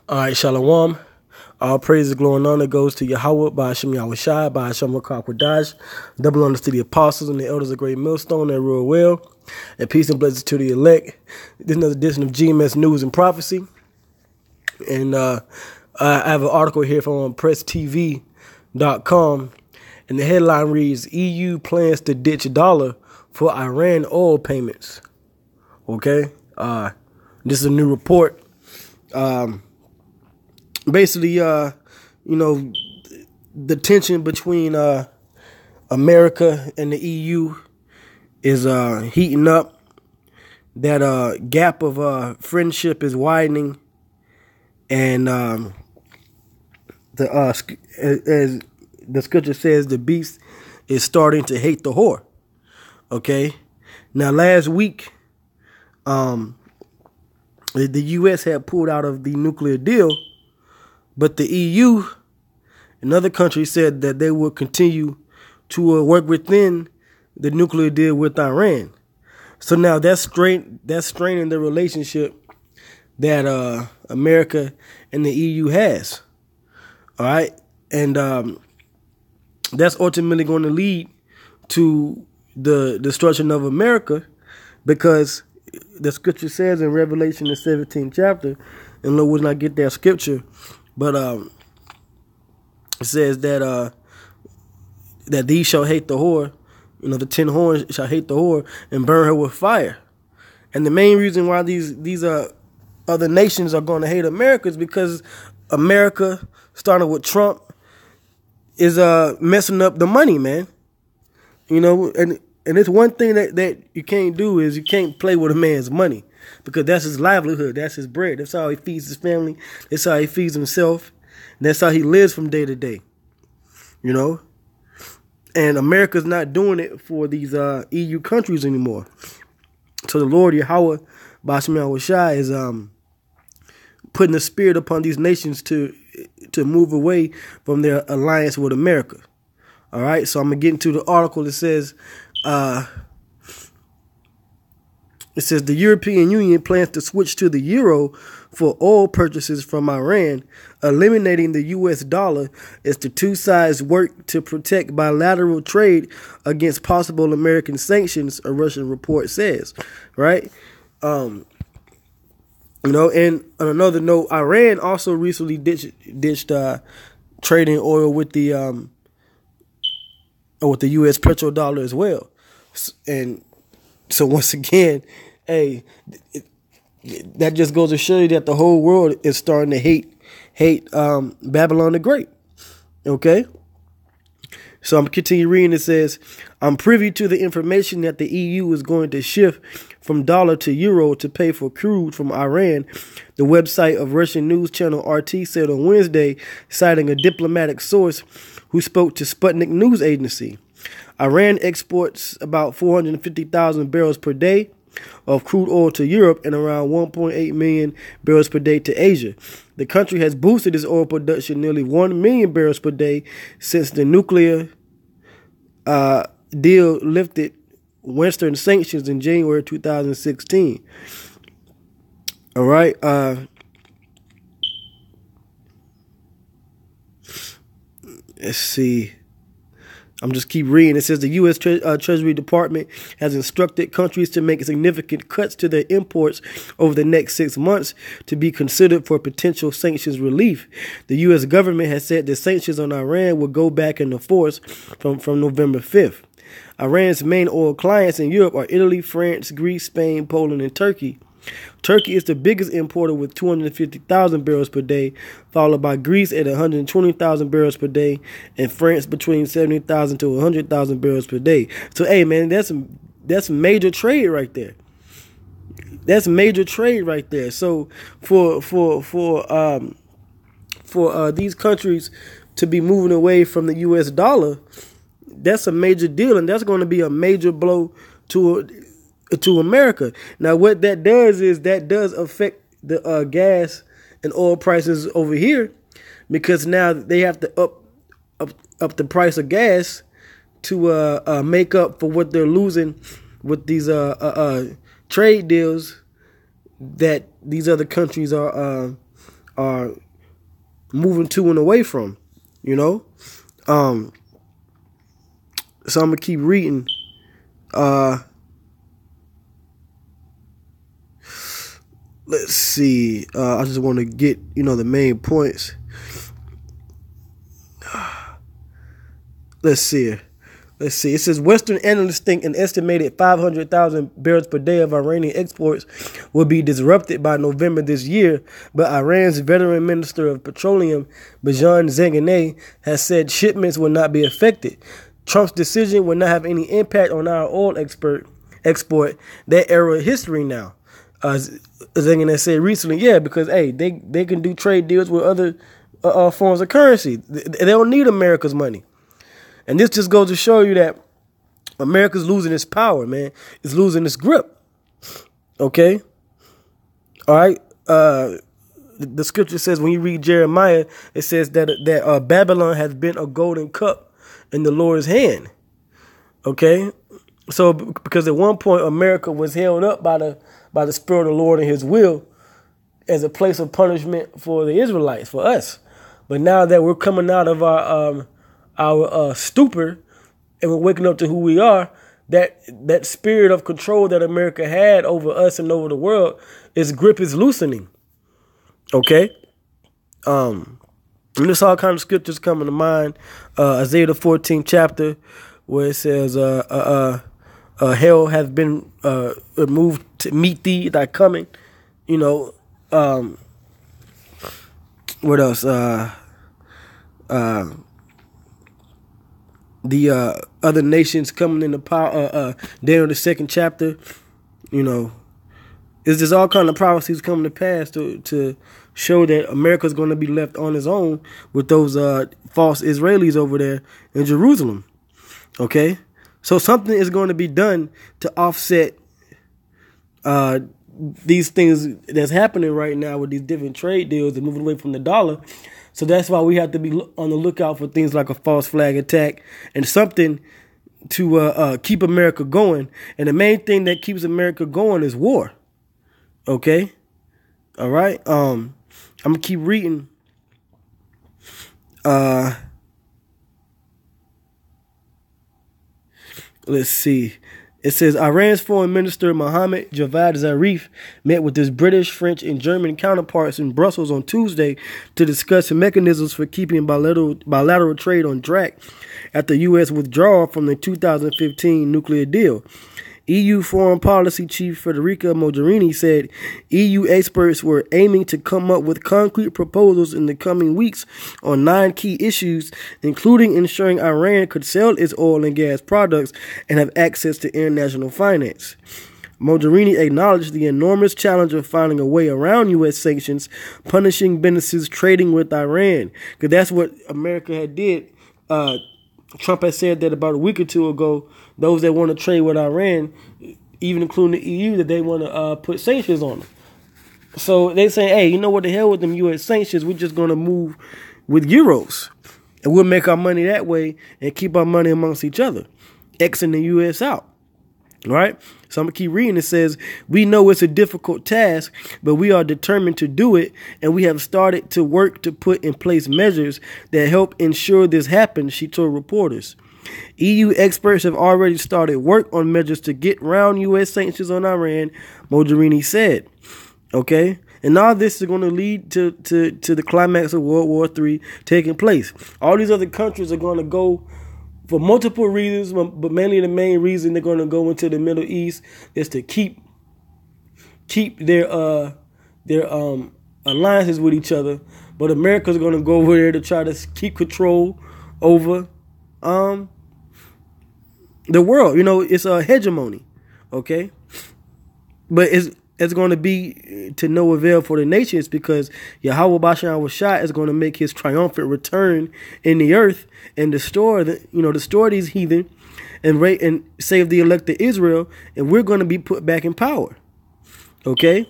All right, Shalom. All praises, glory, and honor goes to Yahweh, by Hashem Yahweh Shai, by Hashem Rakak double honors to the apostles and the elders of Great Millstone that rule well, and peace and blessings to the elect. This is another edition of GMS News and Prophecy. And I have an article here from presstv.com, and the headline reads, EU plans to ditch dollar for Iran oil payments. Okay? This is a new report. Basically, the tension between America and the EU is heating up. That gap of friendship is widening, and as the scripture says, the beast is starting to hate the whore. Okay, now last week, the U.S. had pulled out of the nuclear deal. But the EU and other countries said that they will continue to work within the nuclear deal with Iran. So now that's straining the relationship that America and the EU has. All right, and that's ultimately going to lead to the destruction of America, because the scripture says in Revelation, the 17th chapter, and Lord would not get that scripture. But it says that these shall hate the whore, the 10 horns shall hate the whore and burn her with fire. And the main reason why these other nations are going to hate America is because America, starting with Trump, is messing up the money, man. And it's one thing that you can't do is you can't play with a man's money. Because that's his livelihood. That's his bread. That's how he feeds his family. That's how he feeds himself. That's how he lives from day to day. And America's not doing it for these EU countries anymore. So the Lord Yahweh, by Hashem Yahweh Shai, is putting the spirit upon these nations to move away from their alliance with America. All right. So I'm going to get into the article that says... It says the European Union plans to switch to the euro for oil purchases from Iran, eliminating the U.S. dollar as the two sides work to protect bilateral trade against possible American sanctions, a Russian report says. Right? And on another note, Iran also recently ditched trading oil with the U.S. petrodollar as well. And so once again, hey, that just goes to show you that the whole world is starting to hate Babylon the Great. Okay? So I'm going to continue reading. It says, I'm privy to the information that the EU is going to shift from dollar to euro to pay for crude from Iran, the website of Russian news channel RT said on Wednesday, citing a diplomatic source who spoke to Sputnik news agency. Iran exports about 450,000 barrels per day of crude oil to Europe and around 1.8 million barrels per day to Asia. The country has boosted its oil production nearly 1 million barrels per day since the nuclear deal lifted Western sanctions in January 2016. All right. Let's see. I'm just keep reading. It says the U.S. Treasury Department has instructed countries to make significant cuts to their imports over the next 6 months to be considered for potential sanctions relief. The U.S. government has said that sanctions on Iran will go back into force from November 5th. Iran's main oil clients in Europe are Italy, France, Greece, Spain, Poland, and Turkey. Turkey is the biggest importer with 250,000 barrels per day, followed by Greece at 120,000 barrels per day, and France between 70,000 to 100,000 barrels per day. So, hey, man, that's major trade right there. That's major trade right there. So, for these countries to be moving away from the U.S. dollar, that's a major deal, and that's going to be a major blow to America. Now, what that does is that does affect the gas and oil prices over here, because now they have to up the price of gas to make up for what they're losing with these trade deals that these other countries are are moving to and away from, you know. So I'm gonna keep reading. Let's see. I just want to get, the main points. Let's see. It says Western analysts think an estimated 500,000 barrels per day of Iranian exports will be disrupted by November this year, but Iran's veteran Minister of Petroleum, Bajan Zanganeh, has said shipments will not be affected. Trump's decision will not have any impact on our oil export. That era of history now. Zanganeh said recently, because they can do trade deals with other forms of currency. They don't need America's money. And this just goes to show you that America's losing its power, man. It's losing its grip. Okay? All right? The scripture says, when you read Jeremiah, it says that Babylon has been a golden cup in the Lord's hand. Okay? So, because at one point, America was held up by the Spirit of the Lord and His will as a place of punishment for the Israelites, for us. But now that we're coming out of our stupor and we're waking up to who we are, that spirit of control that America had over us and over the world, its grip is loosening. Okay? And there's all kinds of scriptures coming to mind. Isaiah the 14th chapter, where it says, hell has been moved to meet thee, thy coming. What else? The other nations coming into power, Daniel the 2nd chapter, it's just all kind of prophecies coming to pass to show that America's going to be left on its own with those false Israelis over there in Jerusalem. Okay? So something is going to be done to offset these things that's happening right now with these different trade deals and moving away from the dollar. So that's why we have to be on the lookout for things like a false flag attack and something to keep America going. And the main thing that keeps America going is war. Okay? All right? I'm going to keep reading. Let's see. It says Iran's Foreign Minister Mohammad Javad Zarif met with his British, French, and German counterparts in Brussels on Tuesday to discuss mechanisms for keeping bilateral trade on track after the U.S. withdrawal from the 2015 nuclear deal. EU Foreign Policy Chief Federica Mogherini said EU experts were aiming to come up with concrete proposals in the coming weeks on 9 key issues, including ensuring Iran could sell its oil and gas products and have access to international finance. Mogherini acknowledged the enormous challenge of finding a way around U.S. sanctions, punishing businesses trading with Iran, because that's what America had did. Trump had said that about a week or two ago, those that want to trade with Iran, even including the EU, that they want to put sanctions on them. So they say, hey, you know what, the hell with them U.S. sanctions, we're just going to move with euros. And we'll make our money that way and keep our money amongst each other, Xing the U.S. out. All right? So I'm going to keep reading. It says, we know it's a difficult task, but we are determined to do it, and we have started to work to put in place measures that help ensure this happens, she told reporters. EU experts have already started work on measures to get around U.S. sanctions on Iran, Mogherini said. Okay? And all this is going to lead to the climax of World War III taking place. All these other countries are going to go for multiple reasons, but mainly the main reason they're going to go into the Middle East is to keep their alliances with each other. But America's going to go over there to try to keep control over the world. It's a hegemony, okay? But it's going to be to no avail for the nations, because Yahweh Bashan Rashad is going to make his triumphant return in the earth and destroy these heathen and save the elect of Israel, and we're going to be put back in power. Okay?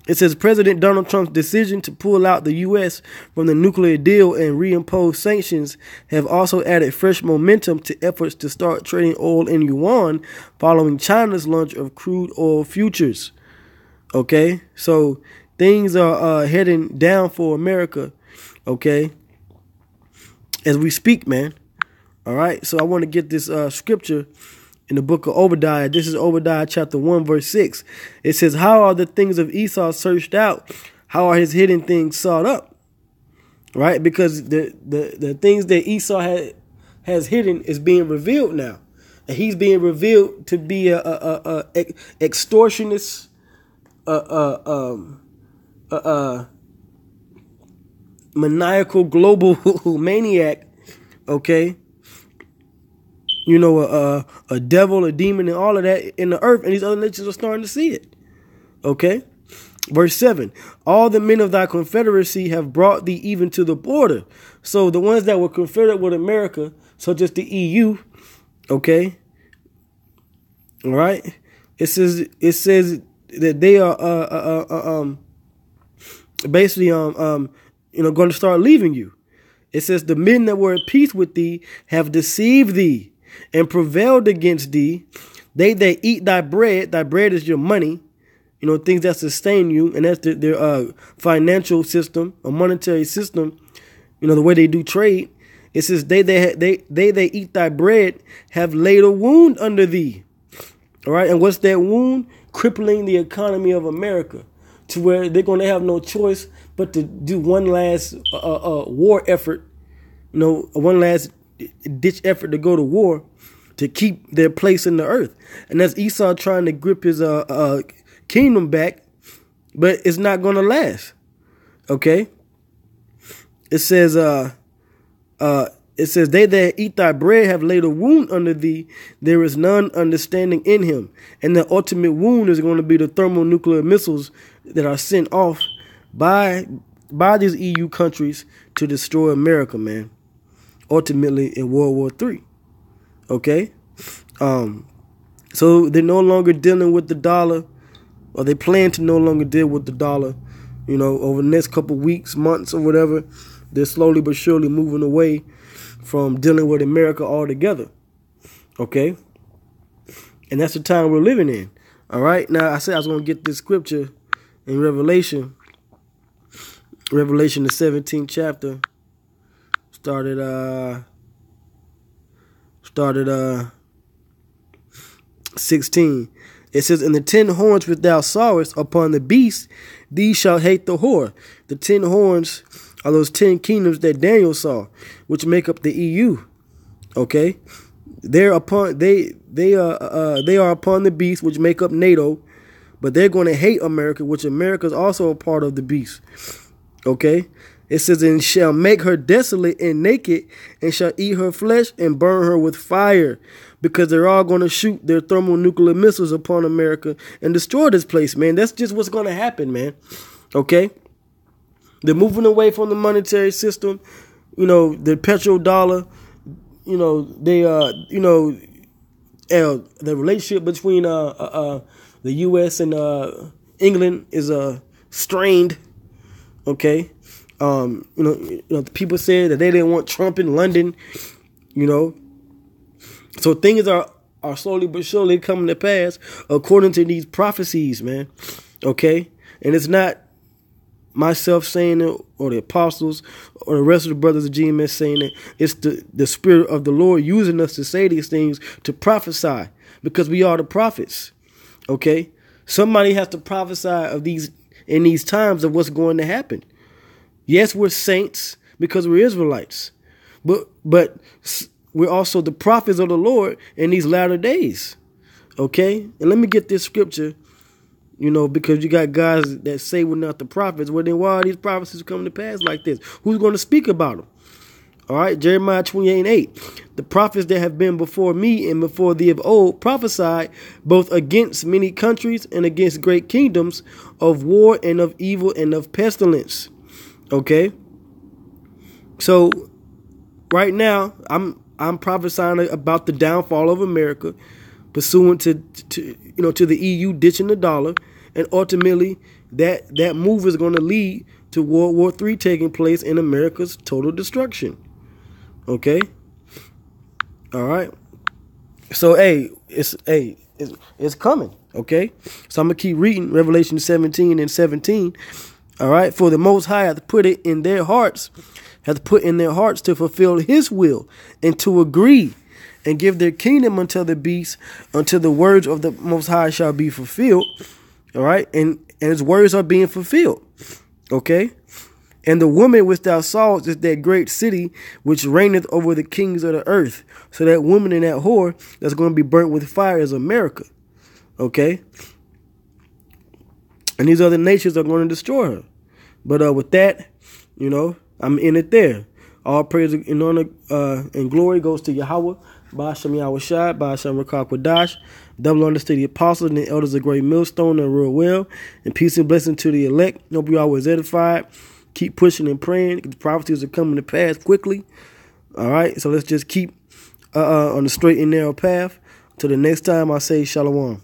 It says President Donald Trump's decision to pull out the U.S. from the nuclear deal and reimpose sanctions have also added fresh momentum to efforts to start trading oil in yuan following China's launch of crude oil futures. Okay, so things are heading down for America, okay, as we speak, man. All right, so I want to get this scripture in the book of Obadiah. This is Obadiah chapter 1, verse 6. It says, how are the things of Esau searched out? How are his hidden things sought up? Right, because the things that Esau has hidden is being revealed now. And he's being revealed to be a extortionist, maniacal global maniac, okay? You know, a devil, a demon, and all of that in the earth, and these other nations are starting to see it, okay? Verse 7, all the men of thy confederacy have brought thee even to the border. So the ones that were confederate with America, such as the EU, okay, all right, it says that they are basically you know, going to start leaving you. It says the men that were at peace with thee have deceived thee and prevailed against thee. They that eat thy bread is your money, you know, things that sustain you, and that's their financial system, a monetary system, you know, the way they do trade. It says they that eat thy bread have laid a wound under thee. All right, and what's that wound? Crippling the economy of America, to where they're going to have no choice but to do one last war effort, you know, one last ditch effort to go to war to keep their place in the earth. And that's Esau trying to grip his kingdom back, but it's not going to last. Okay, it says they that eat thy bread have laid a wound under thee. There is none understanding in him. And the ultimate wound is going to be the thermonuclear missiles that are sent off by these EU countries to destroy America, man. Ultimately in World War III. Okay? So they're no longer dealing with the dollar, or they plan to no longer deal with the dollar, you know, over the next couple weeks, months, or whatever. They're slowly but surely moving away from dealing with America altogether. Okay? And that's the time we're living in. All right? Now, I said I was going to get this scripture in Revelation, the 17th chapter, started 16. It says, and the 10 horns which thou sawest upon the beast, these shall hate the whore. The 10 horns are those 10 kingdoms that Daniel saw, which make up the EU. Okay, they are upon the beast, which make up NATO, but they're going to hate America, which America is also a part of the beast. Okay, it says, and shall make her desolate and naked, and shall eat her flesh and burn her with fire, because they're all going to shoot their thermonuclear missiles upon America and destroy this place, man. That's just what's going to happen, man. Okay. They're moving away from the monetary system, you know, the petrodollar, you know, they, you know, the relationship between the U.S. and England is strained, okay? You know, people said that they didn't want Trump in London, you know. So things are slowly but surely coming to pass according to these prophecies, man, okay? And it's not myself saying it, or the apostles, or the rest of the brothers of GMS saying it. It's the Spirit of the Lord using us to say these things, to prophesy, because we are the prophets. Okay, somebody has to prophesy of these in these times of what's going to happen. Yes, we're saints because we're Israelites, but we're also the prophets of the Lord in these latter days. Okay, and let me get this scripture. You know, because you got guys that say we're not the prophets. Well, then why are these prophecies coming to pass like this? Who's going to speak about them? All right, Jeremiah 28:8. The prophets that have been before me and before thee of old prophesied both against many countries and against great kingdoms, of war and of evil and of pestilence. Okay. So right now I'm prophesying about the downfall of America, pursuant to the EU ditching the dollar, and ultimately that move is going to lead to World War III taking place and America's total destruction. Okay, all right. So it's coming. Okay, so I'm gonna keep reading Revelation 17 and 17. All right, for the Most High hath put it in their hearts, to fulfill his will and to agree and give their kingdom unto the beast, until the words of the Most High shall be fulfilled. All right, and his words are being fulfilled. Okay, and the woman which thou sawest is that great city which reigneth over the kings of the earth. So that woman and that whore that's going to be burnt with fire is America. Okay, and these other nations are going to destroy her. But with that, I'm in it there. All praise and honor and glory goes to Yahweh, Ba'ashem Yahweh Shai, Ba'ashem Rakak Wadash. Double honor to the apostles and the elders of Great Millstone and real well. And peace and blessing to the elect. Hope you always edified. Keep pushing and praying. The prophecies are coming to pass quickly. All right, so let's just keep on the straight and narrow path. Till the next time, I say shalom.